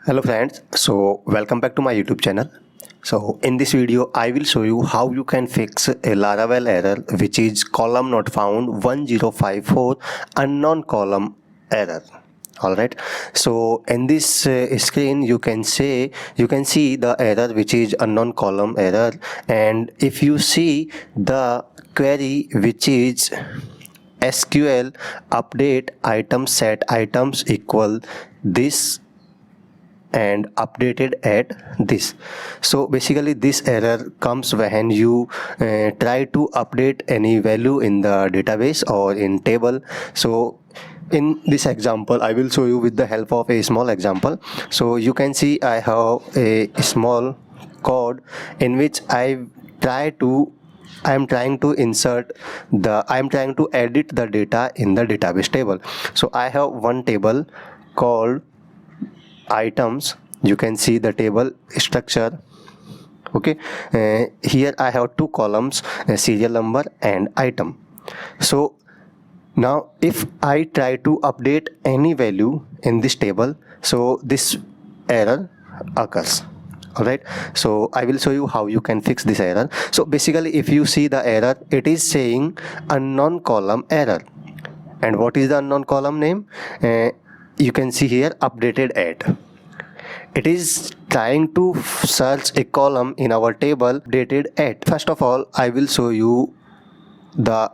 Hello friends, so welcome back to my YouTube channel. So in this video I will show you how you can fix a Laravel error which is column not found 1054 unknown column error. Alright, so in this screen you can see the error which is unknown column error, and if you see the query which is SQL update item set items equal this and updated at this. So basically this error comes when you try to update any value in the database or in table. So in this example I will show you with the help of a small example. So you can see I have a small code in which I am trying to edit the data in the database table. So I have one table called items. You can see the table structure. Okay, here I have two columns, serial number and item. So now if I try to update any value in this table, so this error occurs. Alright, so I will show you how you can fix this error. So basically if you see the error, it is saying unknown column error. And what is the unknown column name? You can see here updated at. It is trying to search a column in our table dated at. First of all, I will show you the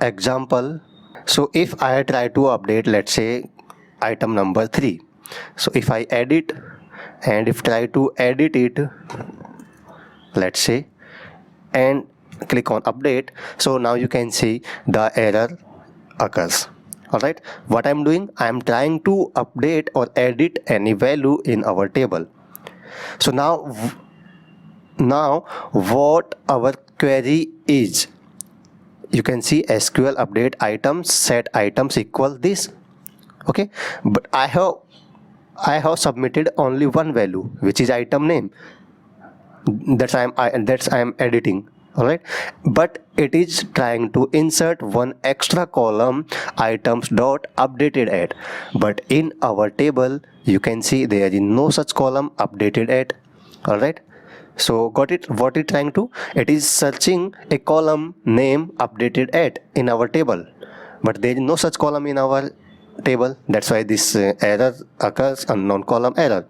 example. So if I try to update, let's say item number 3. So if I edit and if try to edit it, let's say, and click on update, so now you can see the error occurs. Alright, what I'm doing, I'm trying to update or edit any value in our table. So now what our query is, you can see SQL update items set items equal this. Okay, but I have submitted only one value, which is item name. That's I am editing. Alright, but it is trying to insert one extra column items dot updated at, but in our table you can see there is no such column updated at. Alright, so got it? What it trying to, it is searching a column name updated at in our table, but there is no such column in our table. That's why this error occurs, unknown column error.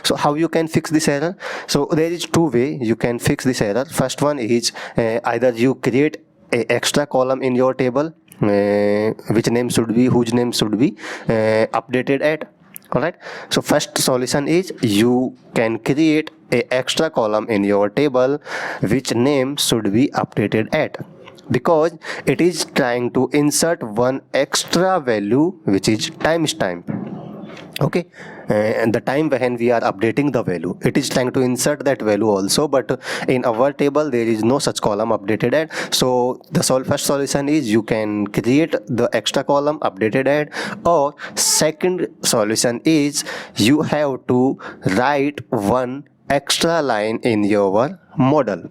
So how you can fix this error? So there is two way you can fix this error. First one is either you create a extra column in your table, whose name should be updated at. Alright, so first solution is you can create a extra column in your table which name should be updated at, because it is trying to insert one extra value which is timestamp. Okay, and the time when we are updating the value, it is trying to insert that value also, but in our table there is no such column updated at. So the first solution is you can create the extra column updated at, or second solution is you have to write one extra line in your model.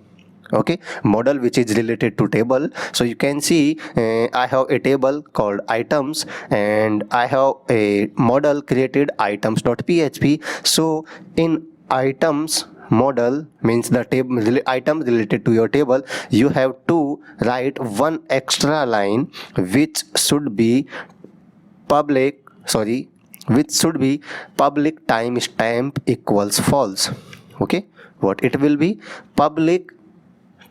Okay, model which is related to table. So you can see I have a table called items and I have a model created items.php. so in items model, means the table item related to your table, you have to write one extra line which should be public timestamp equals false. Okay, what it will be, public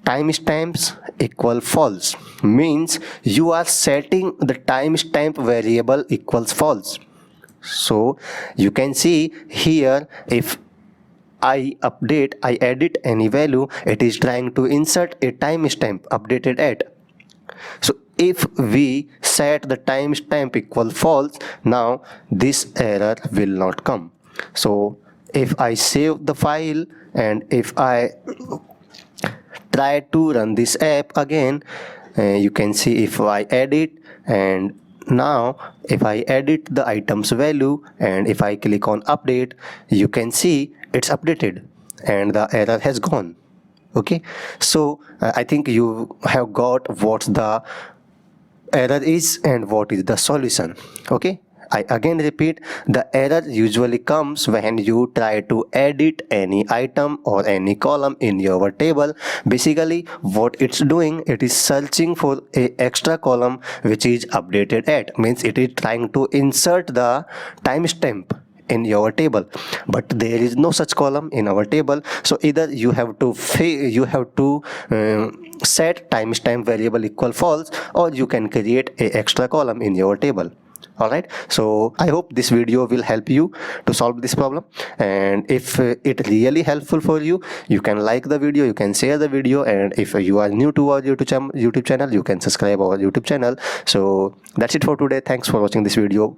timestamps equal false, means you are setting the timestamp variable equals false. So you can see here, if I edit any value, it is trying to insert a timestamp updated at. So if we set the timestamp equal false, now this error will not come. So if I save the file and if I try to run this app again, you can see if I edit, and now if I edit the items value and if I click on update, you can see it's updated and the error has gone. Okay, so I think you have got what the error is and what is the solution. Okay, I again repeat, the error usually comes when you try to edit any item or any column in your table. Basically what it's doing, it is searching for a extra column which is updated at, means it is trying to insert the timestamp in your table, but there is no such column in our table. So either you have to set timestamp variable equal false, or you can create a extra column in your table. Alright, so I hope this video will help you to solve this problem, and if it really helpful for you, you can like the video, you can share the video, and if you are new to our YouTube channel, you can subscribe our YouTube channel. So that's it for today. Thanks for watching this video.